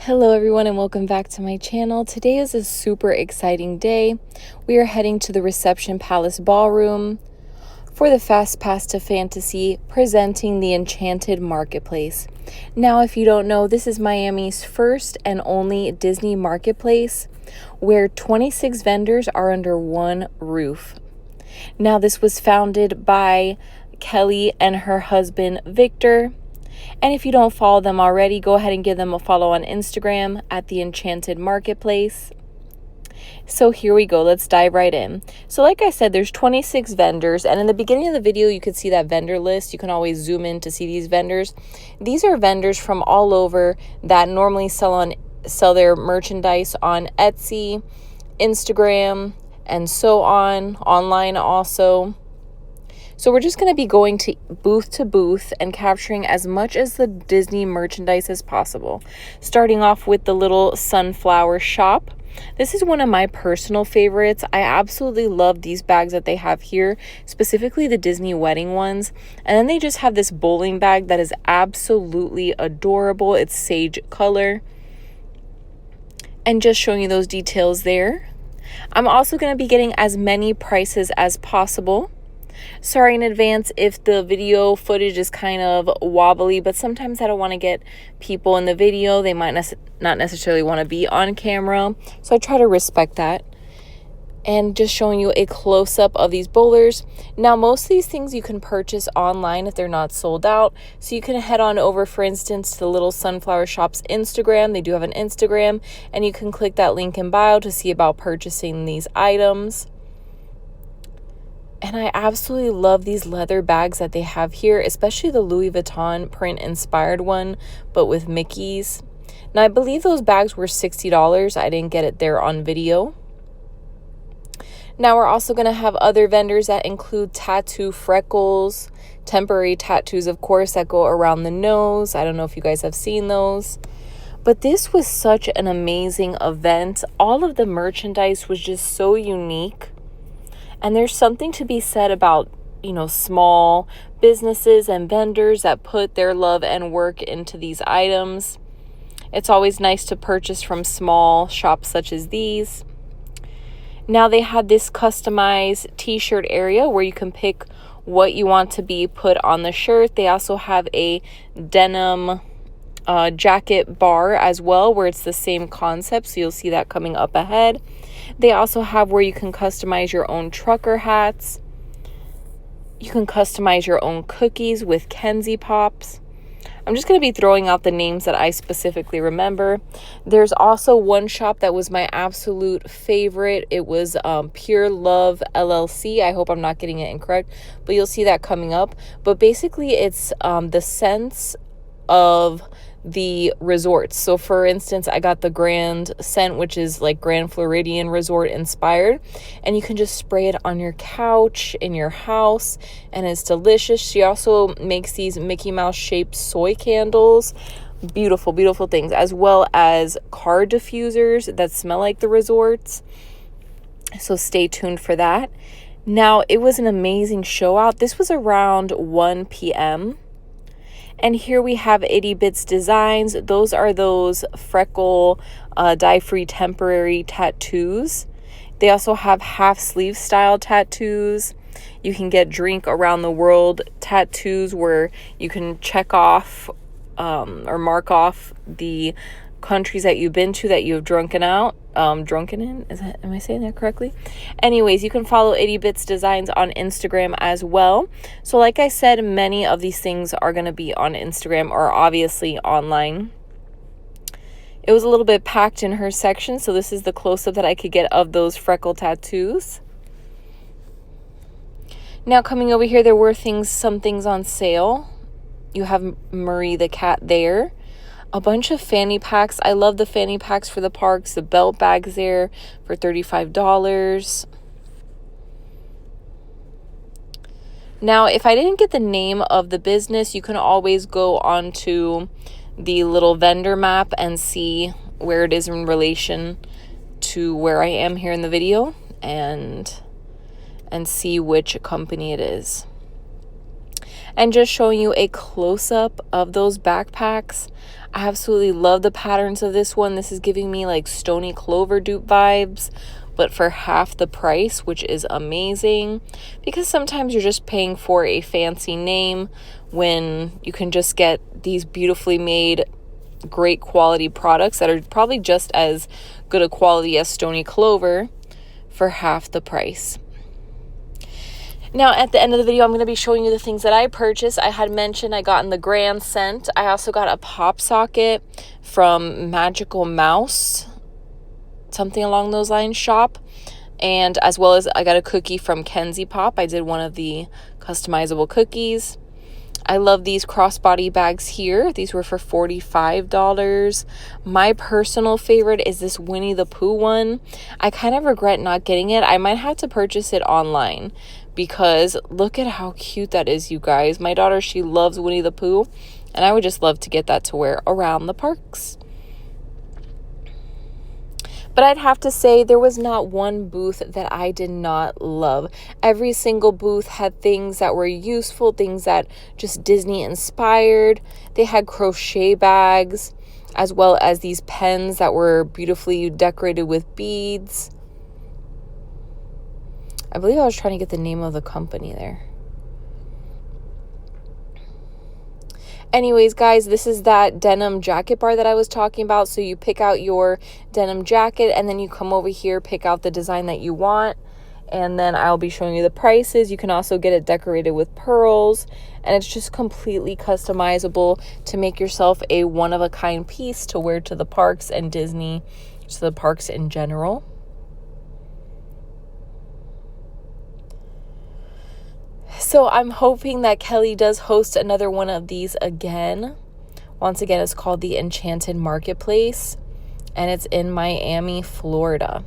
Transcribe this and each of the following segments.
Hello everyone and welcome back to my channel. Today is a super exciting day. We are heading to the Reception Palace Ballroom for the Fast Pass to Fantasy, presenting the Enchanted Marketplace. Now, if you don't know, this is Miami's first and only Disney marketplace where 26 vendors are under one roof. Now, this was founded by Kelly and her husband Victor. And if you don't follow them already, go ahead and give them a follow on Instagram at the Enchanted Marketplace. So here we go. Let's dive right in. So like I said, there's 26 vendors. And in the beginning of the video, you could see that vendor list. You can always zoom in to see these vendors. These are vendors from all over that normally sell their merchandise on Etsy, Instagram, and so on, online also. So we're just going to be going to booth and capturing as much as the Disney merchandise as possible. Starting off with the little sunflower shop. This is one of my personal favorites. I absolutely love these bags that they have here, specifically the Disney wedding ones. And then they just have this bowling bag that is absolutely adorable. It's sage color. And just showing you those details there. I'm also going to be getting as many prices as possible. Sorry in advance if the video footage is kind of wobbly, but sometimes I don't want to get people in the video. They might not necessarily want to be on camera, so I try to respect that. And just showing you a close-up of these bowlers. Now, most of these things you can purchase online if they're not sold out. So you can head on over, for instance, to the Little Sunflower Shop's Instagram. They do have an Instagram, and you can click that link in bio to see about purchasing these items. And I absolutely love these leather bags that they have here, especially the Louis Vuitton print inspired one, but with Mickeys. Now, I believe those bags were $60. I didn't get it there on video. Now, we're also going to have other vendors that include tattoo freckles, temporary tattoos, of course, that go around the nose. I don't know if you guys have seen those. But this was such an amazing event. All of the merchandise was just so unique. And there's something to be said about, small businesses and vendors that put their love and work into these items. It's always nice to purchase from small shops such as these. Now they had this customized t-shirt area where you can pick what you want to be put on the shirt. They also have a denim jacket bar as well, where it's the same concept, so you'll see that coming up ahead. They also have where you can customize your own trucker hats. You can customize your own cookies with Kenzie Pops. I'm just going to be throwing out the names that I specifically remember. There's also one shop that was my absolute favorite. It was Pure Love LLC. I hope I'm not getting it incorrect, but you'll see that coming up. But basically, it's the scents of the resorts. So for instance, I got the Grand scent, which is like Grand Floridian Resort inspired, and you can just spray it on your couch in your house, and it's delicious. She also makes these Mickey Mouse shaped soy candles. Beautiful things, as well as car diffusers that smell like the resorts. So stay tuned for that. Now, it was an amazing show out. This was around 1 p.m. And here we have Itty Bits Designs. Those are those freckle, dye-free temporary tattoos. They also have half sleeve style tattoos. You can get drink around the world tattoos where you can check off or mark off the countries that you've been to that you've drunken in. Am I saying that correctly? Anyways, you can follow Itty Bits Designs on Instagram as well. So like I said, many of these things are going to be on Instagram or obviously online. It was a little bit packed in her section, so this is the close-up that I could get of those freckle tattoos. Now coming over here, there were some things on sale. You have Marie the cat there. A bunch of fanny packs. I love the fanny packs for the parks. The belt bags there for $35. Now, if I didn't get the name of the business, you can always go onto the little vendor map and see where it is in relation to where I am here in the video and see which company it is. And just showing you a close-up of those backpacks. I absolutely love the patterns of this one. This is giving me like Stony Clover dupe vibes, but for half the price, which is amazing, because sometimes you're just paying for a fancy name when you can just get these beautifully made, great quality products that are probably just as good a quality as Stony Clover for half the price. Now, at the end of the video, I'm going to be showing you the things that I purchased. I had mentioned I got in the Grand Scent. I also got a pop socket from Magical Mouse, something along those lines shop. And as well as I got a cookie from Kenzie Pop. I did one of the customizable cookies. I love these crossbody bags here. These were for $45. My personal favorite is this Winnie the Pooh one. I kind of regret not getting it. I might have to purchase it online because look at how cute that is, you guys. My daughter, she loves Winnie the Pooh, and I would just love to get that to wear around the parks. But I'd have to say there was not one booth that I did not love. Every single booth had things that were useful, things that just Disney inspired. They had crochet bags, as well as these pens that were beautifully decorated with beads. I believe I was trying to get the name of the company there. Anyways, guys, this is that denim jacket bar that I was talking about. So you pick out your denim jacket and then you come over here, pick out the design that you want. And then I'll be showing you the prices. You can also get it decorated with pearls. And it's just completely customizable to make yourself a one-of-a-kind piece to wear to the parks and Disney, to the parks in general. So I'm hoping that Kelly does host another one of these again. Once again, it's called the Enchanted Marketplace, and it's in Miami, Florida.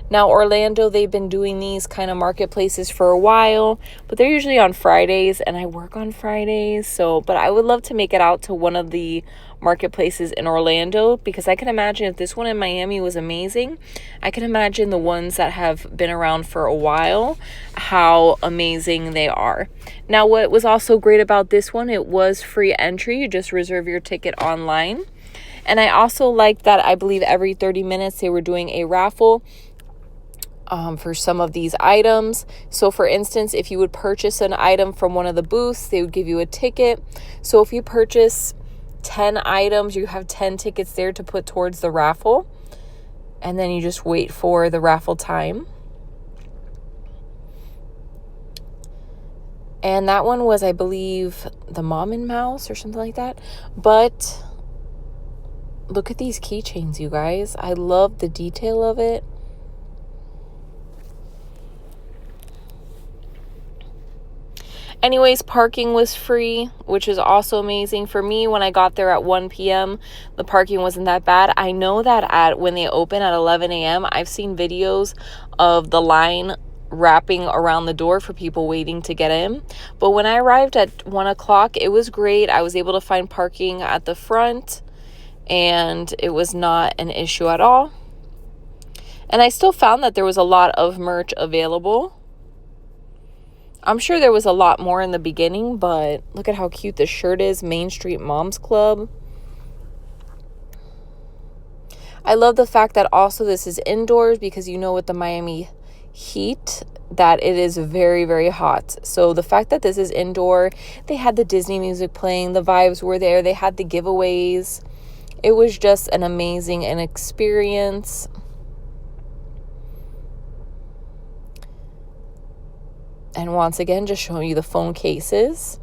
Now, Orlando, they've been doing these kind of marketplaces for a while, but they're usually on Fridays, and I work on Fridays. But I would love to make it out to one of the marketplaces in Orlando, because I can imagine if this one in Miami was amazing, I can imagine the ones that have been around for a while, how amazing they are. Now, what was also great about this one, it was free entry. You just reserve your ticket online. And I also like that I believe every 30 minutes they were doing a raffle for some of these items. So for instance, if you would purchase an item from one of the booths, they would give you a ticket. So if you purchase 10 items, you have 10 tickets there to put towards the raffle. And then you just wait for the raffle time. And that one was, I believe, the Mom and Mouse or something like that. But look at these keychains, you guys. I love the detail of it. Anyways, parking was free, which is also amazing. For me, when I got there at 1 p.m., the parking wasn't that bad. I know that when they open at 11 a.m., I've seen videos of the line wrapping around the door for people waiting to get in. But when I arrived at 1 o'clock, it was great. I was able to find parking at the front, and it was not an issue at all. And I still found that there was a lot of merch available. I'm sure there was a lot more in the beginning, but look at how cute this shirt is. Main Street Moms Club. I love the fact that also this is indoors, because you know with the Miami heat that it is very, very hot. So the fact that this is indoor, they had the Disney music playing, the vibes were there, they had the giveaways. It was just an amazing experience. And once again, just showing you the phone cases.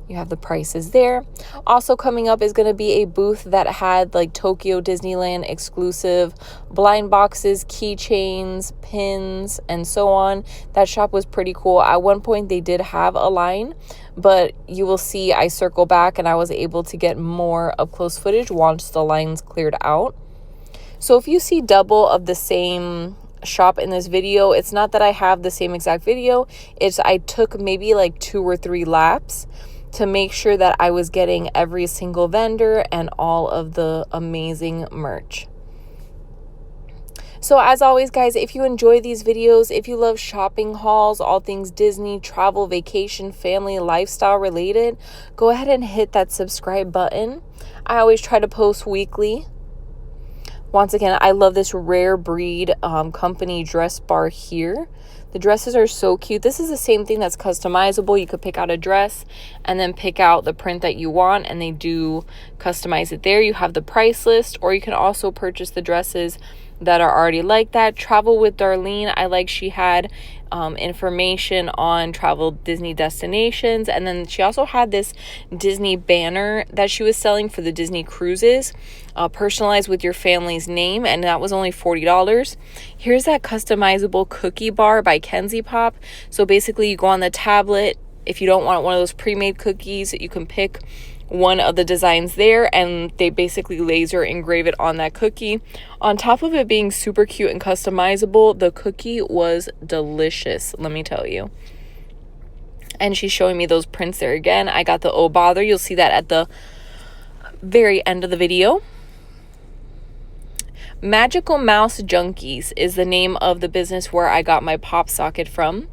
You have the prices there. Also coming up is going to be a booth that had like Tokyo Disneyland exclusive blind boxes, keychains, pins, and so on. That shop was pretty cool. At one point, they did have a line, but you will see I circle back and I was able to get more up close footage once the lines cleared out. So if you see double of the same shop in this video, it's not that I have the same exact video, it's I took maybe like 2 or 3 laps to make sure that I was getting every single vendor and all of the amazing merch. So as always, guys, if you enjoy these videos, if you love shopping hauls, all things Disney, travel, vacation, family, lifestyle related, go ahead and hit that subscribe button. I always try to post weekly. Once again, I love this Rare Breed company dress bar here. The dresses are so cute. This is the same thing that's customizable. You could pick out a dress and then pick out the print that you want, and they do customize it there. You have the price list, or you can also purchase the dresses that are already like that. Travel with Darlene, I like she had information on travel Disney destinations, and then she also had this Disney banner that she was selling for the Disney cruises, personalized with your family's name, and that was only $40. Here's that customizable cookie bar by Kenzie Pop. So basically you go on the tablet. If you don't want one of those pre-made cookies, you can pick one of the designs there, and they basically laser engrave it on that cookie. On top of it being super cute and customizable, the cookie was delicious, let me tell you. And she's showing me those prints there again. I got the Oh Bother. You'll see that at the very end of the video. Magical Mouse Junkies is the name of the business where I got my pop socket from.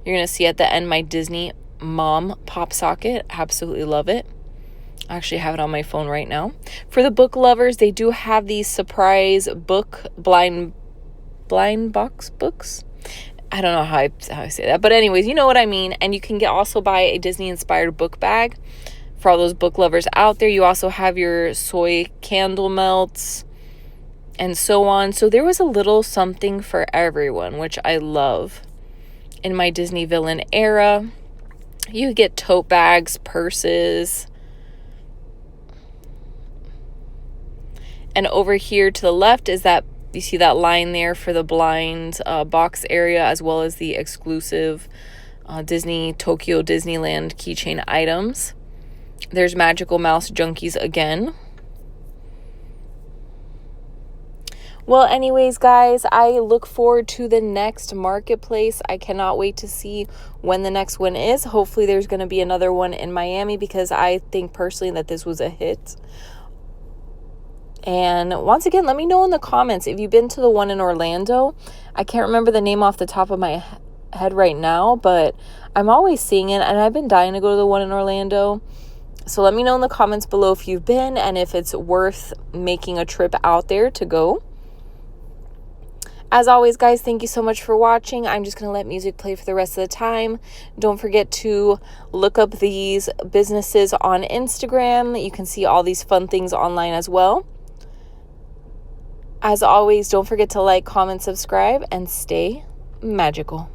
You're going to see at the end my Disney Mom pop socket. Absolutely love it. I actually have it on my phone right now. For the book lovers, they do have these surprise book blind box books. I don't know how I say that, but anyways, you know what I mean. And you can also buy a Disney inspired book bag for all those book lovers out there. You also have your soy candle melts and so on. So there was a little something for everyone, which I love. In my Disney villain era, you get tote bags, purses. And over here to the left is that, you see that line there for the blind box area, as well as the exclusive Disney Tokyo Disneyland keychain items. There's Magical Mouse Junkies again. Well, anyways, guys, I look forward to the next marketplace. I cannot wait to see when the next one is. Hopefully there's going to be another one in Miami, because I think personally that this was a hit. And once again, let me know in the comments if you've been to the one in Orlando. I can't remember the name off the top of my head right now, but I'm always seeing it, and I've been dying to go to the one in Orlando. So let me know in the comments below if you've been and if it's worth making a trip out there to go. As always, guys, thank you so much for watching. I'm just going to let music play for the rest of the time. Don't forget to look up these businesses on Instagram. You can see all these fun things online as well. As always, don't forget to like, comment, subscribe, and stay magical.